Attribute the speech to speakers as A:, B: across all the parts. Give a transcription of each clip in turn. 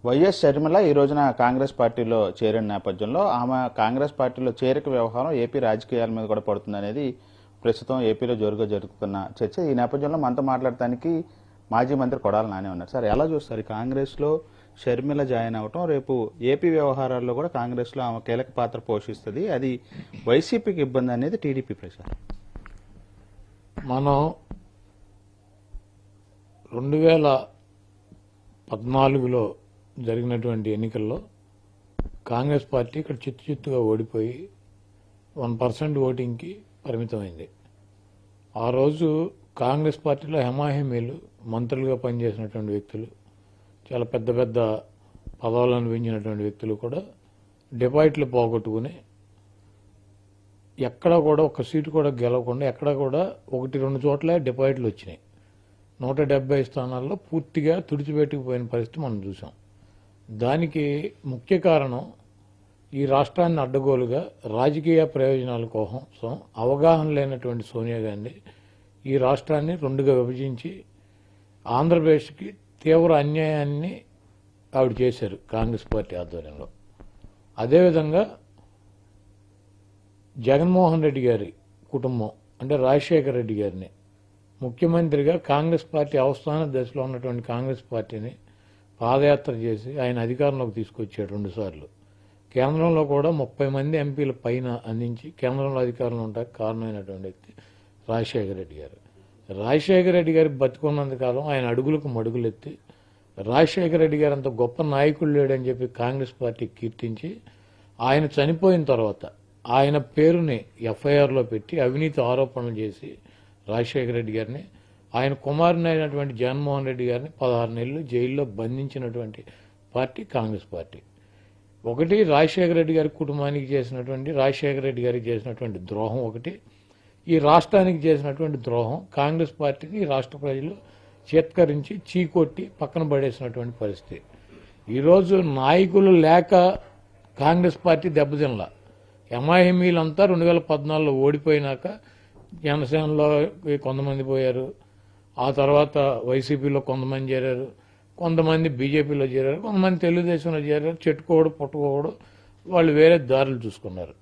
A: YS Sharmila ఈ రోజున కాంగ్రెస్ పార్టీలో చేరిన నేపథ్యంలో ఆమె కాంగ్రెస్ పార్టీలో చేరిక వ్యవహారం ఏపీ రాజకీయాల మీద కూడా పడుతుందనేది ప్రస్తుతం ఏపీలో జోరుగా జరుగుతున్న చర్చ. ఈ నేపథ్యంలో మనతో మాట్లాడటానికి మాజీ మంత్రి కొడాలి నాని ఉన్నారు. సార్, ఎలా చూస్తారు కాంగ్రెస్లో షర్మిల జాయిన్ అవటం? రేపు ఏపీ వ్యవహారాల్లో కూడా కాంగ్రెస్లో ఆమె కీలక పాత్ర పోషిస్తుంది, అది వైసీపీకి ఇబ్బంది అనేది టీడీపీ ప్రచారం.
B: మనం 2014లో జరిగినటువంటి ఎన్నికల్లో కాంగ్రెస్ పార్టీ ఇక్కడ చిత్తుగా ఓడిపోయి 1% ఓటింగ్కి పరిమితమైంది. ఆ రోజు కాంగ్రెస్ పార్టీలో హెమాహెమీలు మంత్రులుగా పనిచేసినటువంటి వ్యక్తులు, చాలా పెద్ద పెద్ద పదవులను అనుభవించినటువంటి వ్యక్తులు కూడా డిపాజిట్లు పోగొట్టుకుని ఎక్కడ కూడా ఒక సీటు కూడా గెలవకుండా ఎక్కడ కూడా 1-2 చోట్ల డిపాజిట్లు వచ్చినాయి. 170 స్థానాల్లో పూర్తిగా తుడిచిపెట్టుకుపోయిన పరిస్థితి మనం చూసాం. దానికి ముఖ్య కారణం ఈ రాష్ట్రాన్ని అడ్డగోలుగా రాజకీయ ప్రయోజనాల కోసం అవగాహన లేనటువంటి సోనియా గాంధీ ఈ రాష్ట్రాన్ని 2గా విభజించి ఆంధ్రప్రదేశ్కి తీవ్ర అన్యాయాన్ని ఆవిడ చేశారు కాంగ్రెస్ పార్టీ ఆధ్వర్యంలో. అదేవిధంగా జగన్మోహన్ రెడ్డి గారి కుటుంబం అంటే రాజశేఖర రెడ్డి గారిని ముఖ్యమంత్రిగా కాంగ్రెస్ పార్టీ అవస్థాన దశలో ఉన్నటువంటి కాంగ్రెస్ పార్టీని పాదయాత్ర చేసి ఆయన అధికారంలోకి తీసుకొచ్చాడు 2 సార్లు. కేంద్రంలో కూడా 30 మంది ఎంపీల పైన అందించి కేంద్రంలో అధికారంలో ఉండడానికి కారణమైనటువంటి వ్యక్తి రాజశేఖర రెడ్డి గారు. రాజశేఖర రెడ్డి గారి బతుకున్నంతకాలం ఆయన అడుగులకు మడుగులెత్తి రాజశేఖర రెడ్డి గారు అంత గొప్ప నాయకుడు లేడని చెప్పి కాంగ్రెస్ పార్టీ కీర్తించి ఆయన చనిపోయిన తర్వాత ఆయన పేరుని ఎఫ్ఐఆర్లో పెట్టి అవినీతి ఆరోపణలు చేసి రాజశేఖర రెడ్డి గారిని, ఆయన కుమారుని అయినటువంటి జగన్మోహన్ రెడ్డి గారిని 16 నెలలు జైల్లో బంధించినటువంటి పార్టీ కాంగ్రెస్ పార్టీ. ఒకటి, రాజశేఖర రెడ్డి గారి కుటుంబానికి చేసినటువంటి, రాజశేఖర రెడ్డి గారికి చేసినటువంటి ద్రోహం ఒకటి, ఈ రాష్ట్రానికి చేసినటువంటి ద్రోహం. కాంగ్రెస్ పార్టీని ఈ రాష్ట్ర ప్రజలు చేత్కరించి చీకొట్టి పక్కన పడేసినటువంటి పరిస్థితి. ఈరోజు నాయకులు లేక కాంగ్రెస్ పార్టీ దెబ్బతినలా. ఎంఐఎంఈలంతా 2014లో ఓడిపోయినాక జనసేనలో కొంతమంది పోయారు, ఆ తర్వాత వైసీపీలో కొంతమంది చేరారు, కొంతమంది బీజేపీలో చేరారు, కొంతమంది తెలుగుదేశంలో చేరారు. చెట్టుకోవడం పుట్టుకోవడం వాళ్ళు వేరే దారులు చూసుకున్నారు.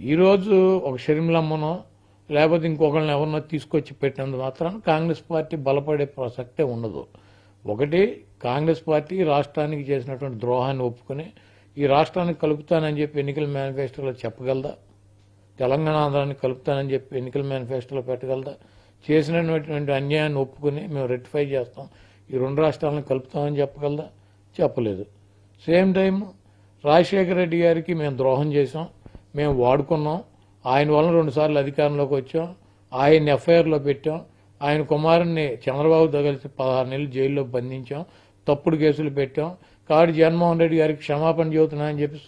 B: ఈరోజు ఒక షర్మిలమ్మనో లేకపోతే ఇంకొకరిని ఎవరినో తీసుకొచ్చి పెట్టినందు మాత్రం కాంగ్రెస్ పార్టీ బలపడే ప్రసక్తే ఉండదు. ఒకటి, కాంగ్రెస్ పార్టీ రాష్ట్రానికి చేసినటువంటి ద్రోహాన్ని ఒప్పుకుని ఈ రాష్ట్రానికి కలుపుతానని చెప్పి ఎన్నికల మేనిఫెస్టోలో చెప్పగలదా? తెలంగాణ ఆంధ్రాన్ని కలుపుతానని చెప్పి ఎన్నికల మేనిఫెస్టోలో పెట్టగలదా? చేసినటువంటి అన్యాయాన్ని ఒప్పుకుని మేము రెక్టిఫై చేస్తాం, ఈ 2 రాష్ట్రాలను కలుపుతామని చెప్పగలదా? చెప్పలేదు. సేమ్ టైం రాజశేఖర రెడ్డి గారికి మేము ద్రోహం చేసాం, మేము వాడుకున్నాం, ఆయన వలన 2 సార్లు అధికారంలోకి వచ్చాం, ఆయన్ని ఎఫ్ఐఆర్లో పెట్టాం, ఆయన కుమారుణ్ణి చంద్రబాబుతో కలిసి 16 నెలలు జైల్లో బంధించాం, తప్పుడు కేసులు పెట్టాం. కాబట్టి జగన్మోహన్ రెడ్డి గారికి క్షమాపణ చెబుతున్నా అని చెప్పి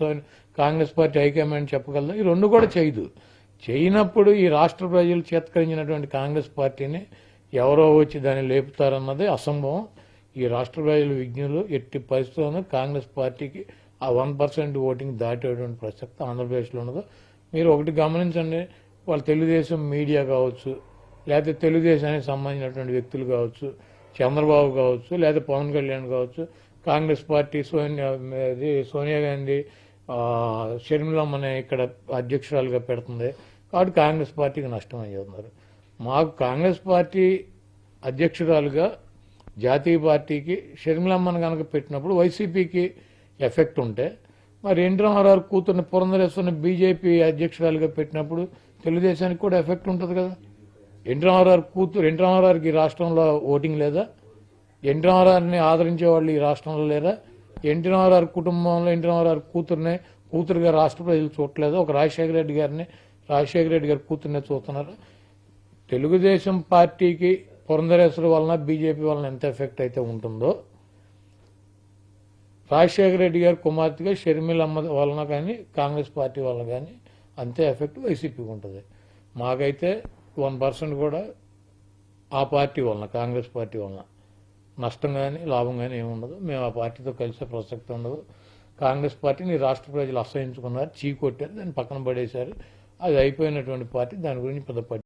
B: కాంగ్రెస్ పార్టీ హైకమాండ్ చెప్పగలదా? ఈ 2 కూడా చేయదు. చేయనప్పుడు ఈ రాష్ట్ర ప్రజలు చేత్కరించినటువంటి కాంగ్రెస్ పార్టీని ఎవరో వచ్చి దాన్ని లేపుతారన్నది అసంభవం. ఈ రాష్ట్ర ప్రజలు విజ్ఞులు, ఎట్టి పరిస్థితుల్లోనూ కాంగ్రెస్ పార్టీకి ఆ 1% ఓటింగ్ దాటేటువంటి ప్రసక్తి ఆంధ్రప్రదేశ్లో ఉండదు. మీరు ఒకటి గమనించండి, వాళ్ళు తెలుగుదేశం మీడియా కావచ్చు, లేకపోతే తెలుగుదేశానికి సంబంధించినటువంటి వ్యక్తులు కావచ్చు, చంద్రబాబు కావచ్చు, లేదా పవన్ కళ్యాణ్ కావచ్చు, కాంగ్రెస్ పార్టీ సోనియా గాంధీ షర్మిలమ్మని ఇక్కడ అధ్యక్షురాలుగా పెడుతుంది కాబట్టి కాంగ్రెస్ పార్టీకి నష్టం అయ్యున్నారు. మాకు కాంగ్రెస్ పార్టీ అధ్యక్షురాలుగా జాతీయ పార్టీకి షర్మిలమ్మను కనుక పెట్టినప్పుడు వైసీపీకి ఎఫెక్ట్ ఉంటే, మరి ఎన్టీ రామారావు కూతుర్ని పురంధరేశ్వరిని బీజేపీ అధ్యక్షురాలుగా పెట్టినప్పుడు తెలుగుదేశానికి కూడా ఎఫెక్ట్ ఉంటుంది కదా. ఎన్టీ రామారావుకి ఈ రాష్ట్రంలో ఓటింగ్ లేదా? ఎన్టీ రామారావుని ఆదరించే వాళ్ళు ఈ రాష్ట్రంలో లేరా? ఎన్టీ రామారావు కుటుంబంలో ఎన్టీ రామారావు కూతురుగా రాష్ట్ర ప్రజలు చూడలేదా? ఒక రాజశేఖర రెడ్డి గారి కూతుర్నే చూస్తున్నారు. తెలుగుదేశం పార్టీకి పురంధరేశ్వరి వలన బీజేపీ వలన ఎంత ఎఫెక్ట్ అయితే ఉంటుందో, రాజశేఖర రెడ్డి గారి కుమార్తెగా షర్మిలమ్మ వలన కానీ కాంగ్రెస్ పార్టీ వలన కానీ అంతే ఎఫెక్ట్ వైసీపీకి ఉంటుంది. మాకైతే 1% కూడా ఆ పార్టీ వలన, కాంగ్రెస్ పార్టీ వలన నష్టం కానీ లాభం కానీ ఏమి ఉండదు. మేము ఆ పార్టీతో కలిసే ప్రసక్తి ఉండదు. కాంగ్రెస్ పార్టీని రాష్ట్ర ప్రజలు అసహించుకున్నారు, చీకొట్టారు, దాన్ని పక్కన పడేశారు. అది అయిపోయినటువంటి పార్టీ, దాని గురించి పెద్ద